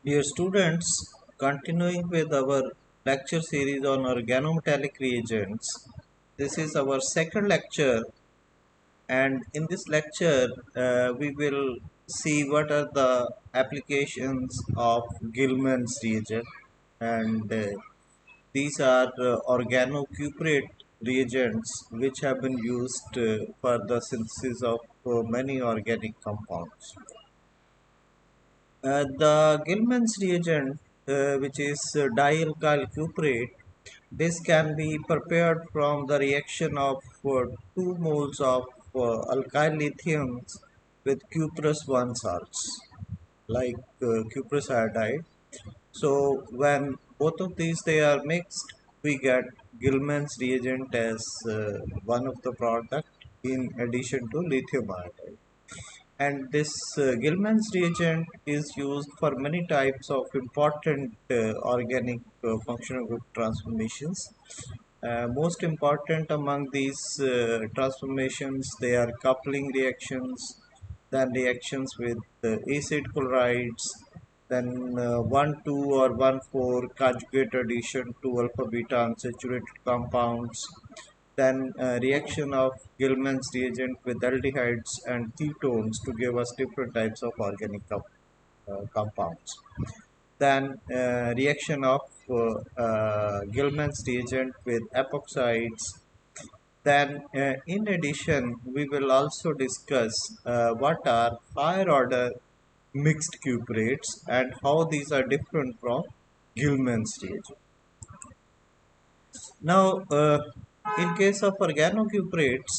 Dear students, continuing with our lecture series on organometallic reagents, this is our second lecture, and in this lecture, we will see what are the applications of Gilman's reagent, and these are organocuprate reagents which have been used for the synthesis of many organic compounds. The Gilman's reagent, which is dialkyl cuprate, this can be prepared from the reaction of 2 moles of alkyl lithiums with cuprous 1 salts, like cuprous iodide. So when both of these they are mixed, we get Gilman's reagent as one of the product in addition to lithium iodide. And this Gilman's reagent is used for many types of important organic functional group transformations. Most important among these transformations, they are coupling reactions, then reactions with acid chlorides, then 1,2 or 1,4 conjugate addition to alpha beta unsaturated compounds, then reaction of Gilman's reagent with aldehydes and ketones to give us different types of organic compounds. Then reaction of Gilman's reagent with epoxides. Then in addition, we will also discuss what are higher order mixed cuprates and how these are different from Gilman's reagent. Now, in case of organocuprates,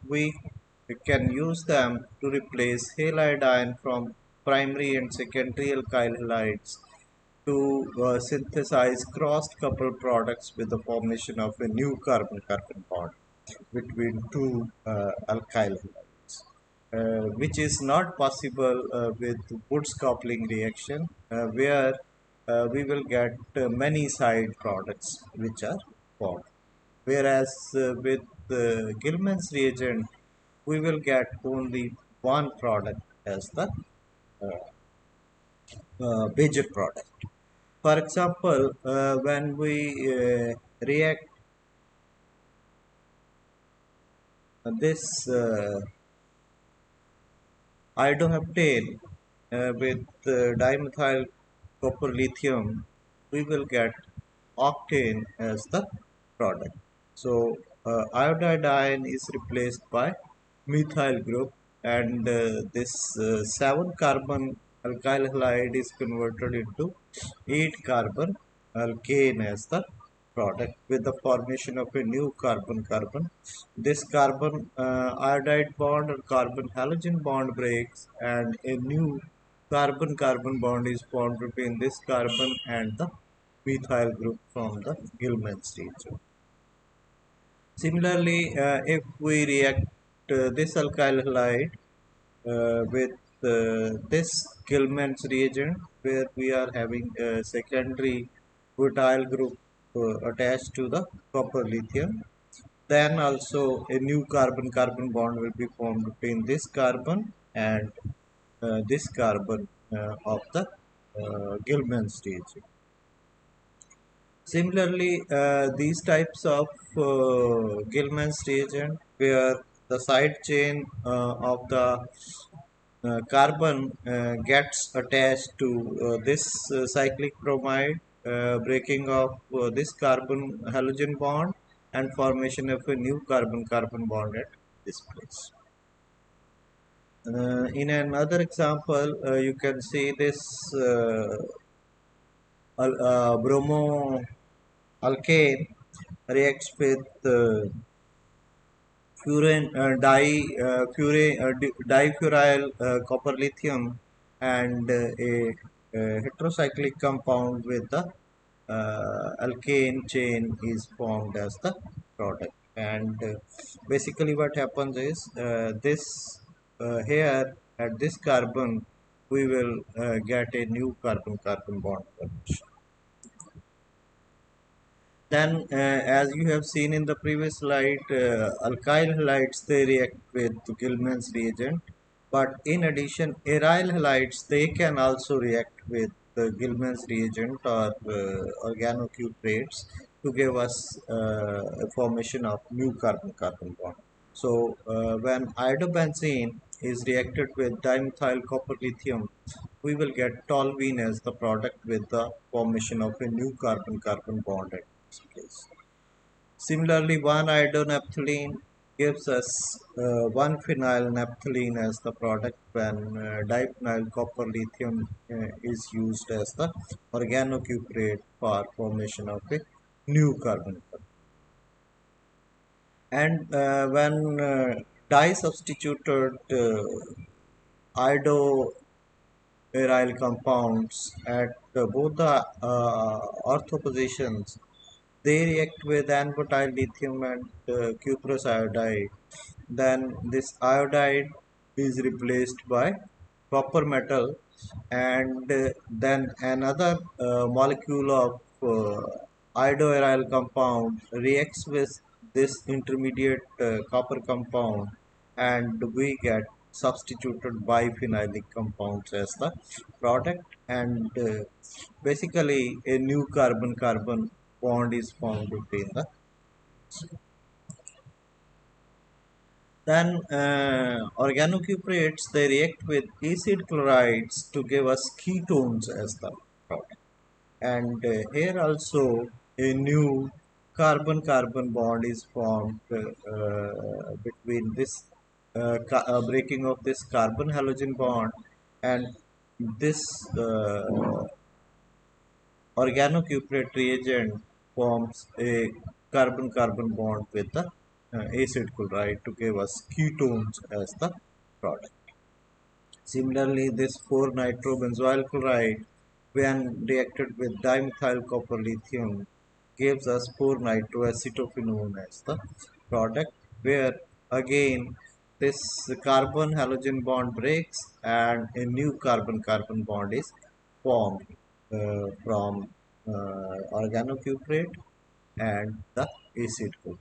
we can use them to replace halide ion from primary and secondary alkyl halides to synthesize crossed coupled products with the formation of a new carbon-carbon bond between two alkyl halides, which is not possible with Woods coupling reaction, where we will get many side products which are formed. Whereas with Gilman's reagent, we will get only one product as the major product. For example, when we react this iodoheptane with dimethyl copper lithium, we will get octane as the product. So iodide ion is replaced by methyl group, and this 7 carbon alkyl halide is converted into 8 carbon alkane as the product with the formation of a new carbon-carbon. This carbon iodide bond or carbon halogen bond breaks, and a new carbon-carbon bond is formed between this carbon and the methyl group from the Gilman's reagent. Similarly, if we react this alkyl halide with this Gilman's reagent, where we are having a secondary butyl group attached to the copper lithium, then also a new carbon-carbon bond will be formed between this carbon and this carbon of the Gilman's reagent. Similarly, these types of Gilman's reagent, where the side chain of the carbon gets attached to this cyclic bromide, breaking of this carbon halogen bond and formation of a new carbon-carbon bond at this place. In another example, you can see this bromo alkane reacts with furane, difuryl copper lithium and a heterocyclic compound with the alkane chain is formed as the product. And basically what happens is this here at this carbon we will get a new carbon-carbon bond formation. Then, as you have seen in the previous slide, alkyl halides they react with Gilman's reagent, But in addition, aryl halides, they can also react with the Gilman's reagent or organocuprates to give us a formation of new carbon-carbon bond. So when iodobenzene is reacted with dimethyl copper lithium, we will get toluene as the product with the formation of a new carbon-carbon bond at this place. Similarly, 1-iodonaphthalene gives us 1-phenyl-naphthalene as the product when diphenyl copper lithium is used as the organocuprate for formation of a new carbon. And when di-substituted iodo aryl compounds at both the ortho positions, they react with n-butyl lithium and cuprous iodide. Then this iodide is replaced by copper metal, and then another molecule of iodoaryl compound reacts with this intermediate copper compound, and we get substituted biphenylic compounds as the product, and basically a new carbon carbon bond is formed between the. Then organocuprates, they react with acid chlorides to give us ketones as the product. And here also a new carbon-carbon bond is formed between this breaking of this carbon halogen bond, and this organocuprate reagent forms a carbon-carbon bond with the acid chloride to give us ketones as the product. Similarly, this 4-nitrobenzoyl chloride, when reacted with dimethyl copper lithium, gives us 4-nitroacetophenone as the product, where again this carbon halogen bond breaks and a new carbon carbon bond is formed from organocuprate and the acid group.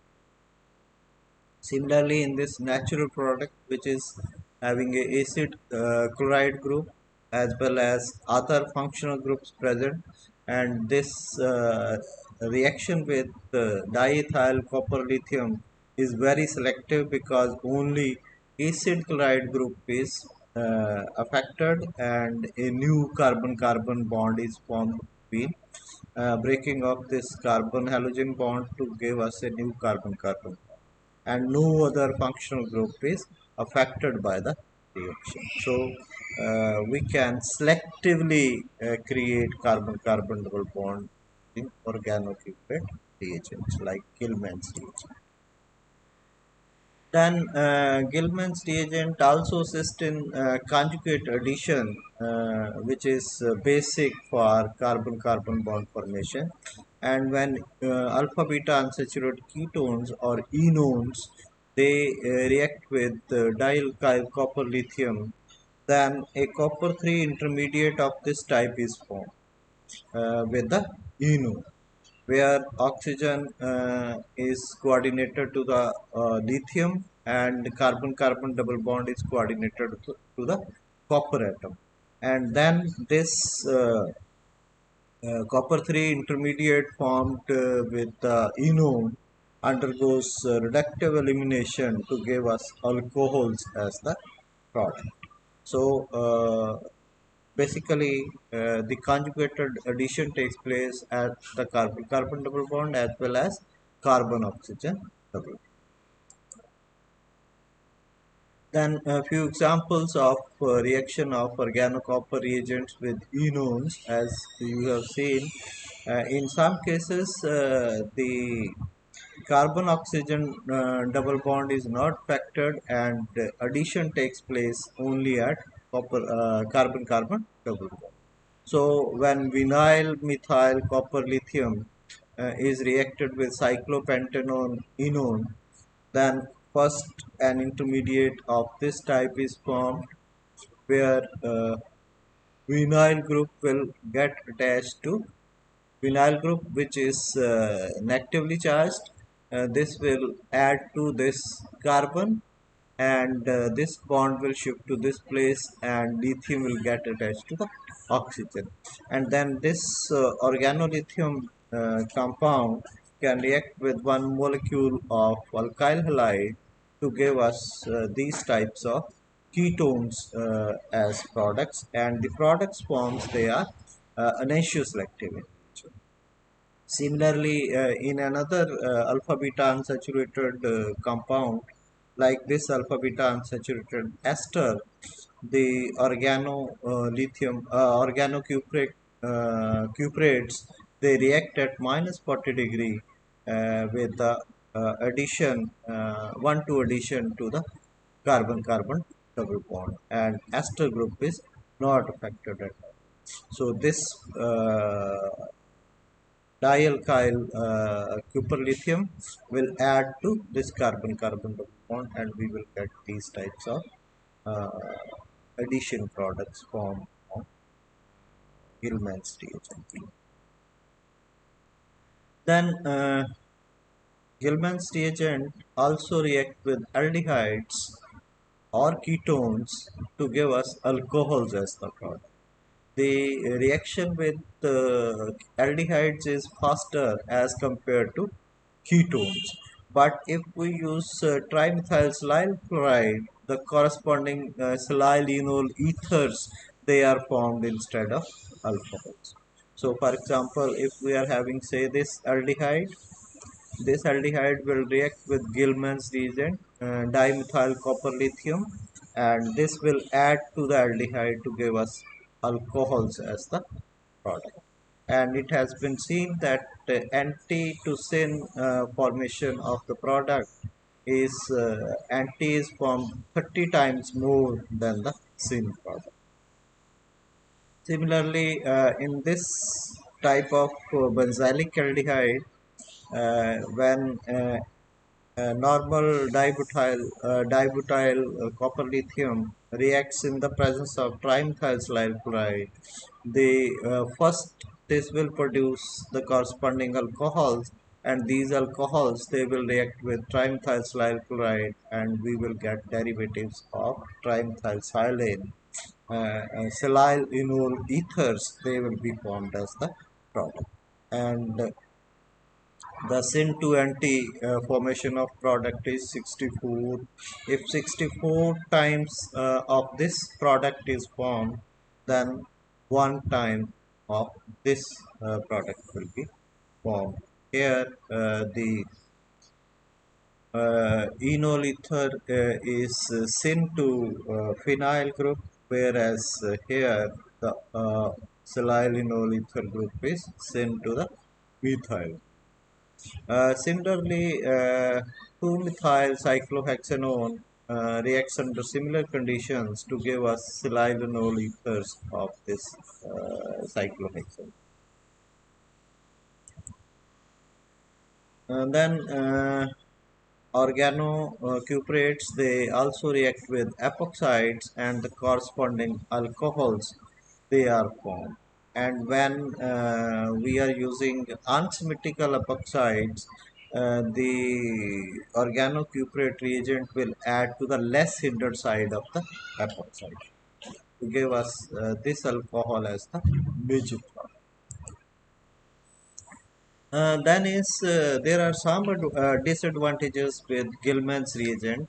Similarly, in this natural product, which is having a acid chloride group as well as other functional groups present, and this reaction with diethyl copper lithium is very selective because only acid chloride group is affected, and a new carbon carbon bond is formed between breaking of this carbon halogen bond to give us a new carbon carbon, and no other functional group is affected by the reaction. So we can selectively create carbon-carbon double bond in organocuprate reagents like Gilman's reagent. Then Gilman's reagent also assists in conjugate addition, which is basic for carbon-carbon bond formation. And when alpha beta unsaturated ketones or enones, they react with dialkyl copper lithium, then a copper 3 intermediate of this type is formed with the enone, where oxygen is coordinated to the lithium, and carbon carbon double bond is coordinated to the copper atom, and then this copper 3 intermediate formed with the enone undergoes reductive elimination to give us alcohols as the product. So basically the conjugated addition takes place at the carbon carbon double bond as well as carbon oxygen double. Then a few examples of reaction of organocopper reagents with enones, as you have seen. In some cases the carbon oxygen double bond is not factored, and addition takes place only at carbon carbon double bond. So when vinyl methyl copper lithium is reacted with cyclopentanone enone, then first an intermediate of this type is formed, where vinyl group will get attached to vinyl group which is negatively charged. This will add to this carbon, and this bond will shift to this place and lithium will get attached to the oxygen, and then this organolithium compound can react with one molecule of alkyl halide to give us these types of ketones as products, and the products forms they are enantioselective selective in nature. Similarly, in another alpha beta unsaturated compound like this alpha beta unsaturated ester, the organocuprates, they react at minus 40 degree with the addition, 1 to addition to the carbon carbon double bond, and ester group is not affected at all. So this dialkyl cuprolithium will add to this carbon carbon double bond, and we will get these types of uh, addition products from Gilman's reagent. Then Gilman's reagent also react with aldehydes or ketones to give us alcohols as the product. The reaction with aldehydes is faster as compared to ketones. But if we use trimethyl chloride, the corresponding silyl ethers, they are formed instead of alcohols. So, for example, if we are having say this aldehyde will react with Gilman's reagent, dimethyl copper lithium, and this will add to the aldehyde to give us alcohols as the product. And it has been seen that anti to syn formation of the product is anti is formed 30 times more than the syn product. Similarly, in this type of benzylic aldehyde, when normal dibutyl copper lithium reacts in the presence of trimethyl chloride, the first this will produce the corresponding alcohols, and these alcohols they will react with trimethyl chloride, and we will get derivatives of trimethylsilane. Silyl ethers they will be formed as the product, and the syn to anti formation of product is 64. If 64 times of this product is formed, then one time of this product will be formed. Here the enol ether is syn to phenyl group, whereas here the silyl enol ether group is syn to the methyl. Similarly, 2-methyl cyclohexanone reacts under similar conditions to give us silyl ethers of this cyclohexane. And then organocuprates they also react with epoxides and the corresponding alcohols they are formed. And when we are using unsymmetrical epoxides, the organocuprate reagent will add to the less hindered side of the epoxide to give us this alcohol as the major product. Then is there are some disadvantages with Gilman's reagent,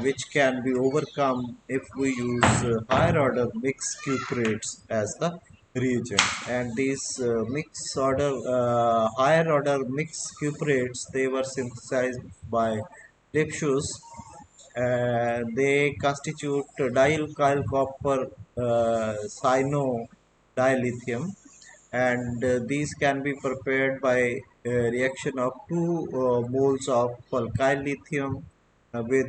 which can be overcome if we use higher order mixed cuprates as the reagent. And these higher order mixed cuprates, they were synthesized by Lipschutz. They constitute dialkyl copper cyanodilithium, and these can be prepared by reaction of 2 moles of alkyl lithium with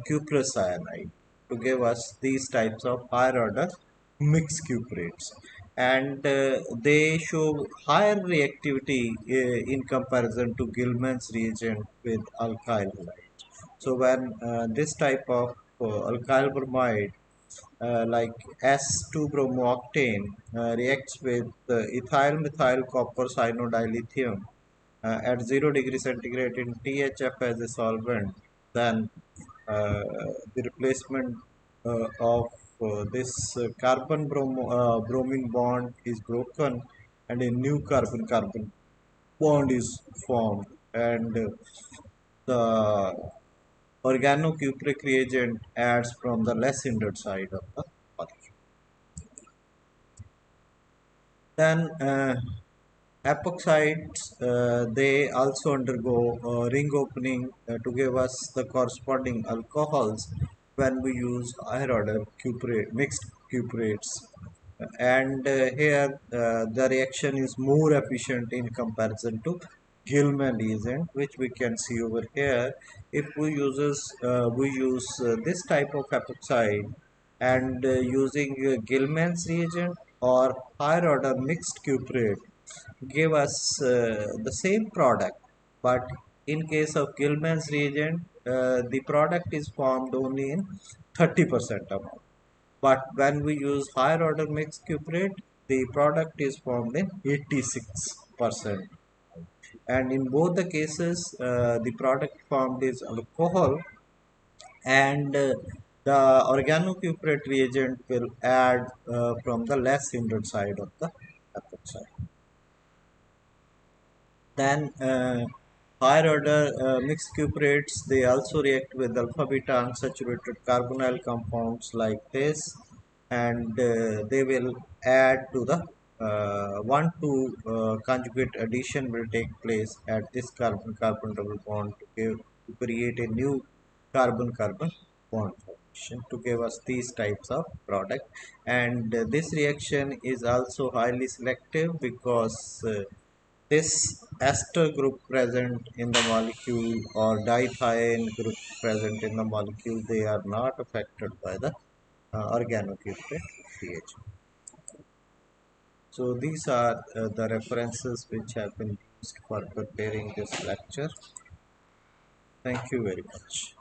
cuprous cyanide to give us these types of higher order mixed cuprates, and they show higher reactivity in comparison to Gilman's reagent with alkyl halide. So when this type of alkyl bromide like S2-bromooctane reacts with ethyl methyl copper cyanodilithium at 0 degree centigrade in THF as a solvent, then uh, the replacement of this bromine bond is broken and a new carbon bond is formed, and the organocupric reagent adds from the less hindered side of the molecule. Then epoxides, they also undergo ring opening to give us the corresponding alcohols when we use higher order mixed cuprates. And here the reaction is more efficient in comparison to Gilman reagent, which we can see over here. If we use this type of epoxide and using Gilman's reagent or higher order mixed cuprate give us the same product, but in case of Gilman's reagent, the product is formed only in 30% amount. But when we use higher order mixed cuprate, the product is formed in 86%. And in both the cases, the product formed is alcohol, and the organocuprate reagent will add from the less hindered side of the epoxide. Then higher order mixed cuprates, they also react with alpha beta unsaturated carbonyl compounds like this, and they will add to the 1 to conjugate addition will take place at this carbon carbon double bond to create a new carbon carbon bond formation to give us these types of product. And this reaction is also highly selective because this ester group present in the molecule or dithiene group present in the molecule, they are not affected by the organocuprate reagent. So these are the references which have been used for preparing this lecture. Thank you very much.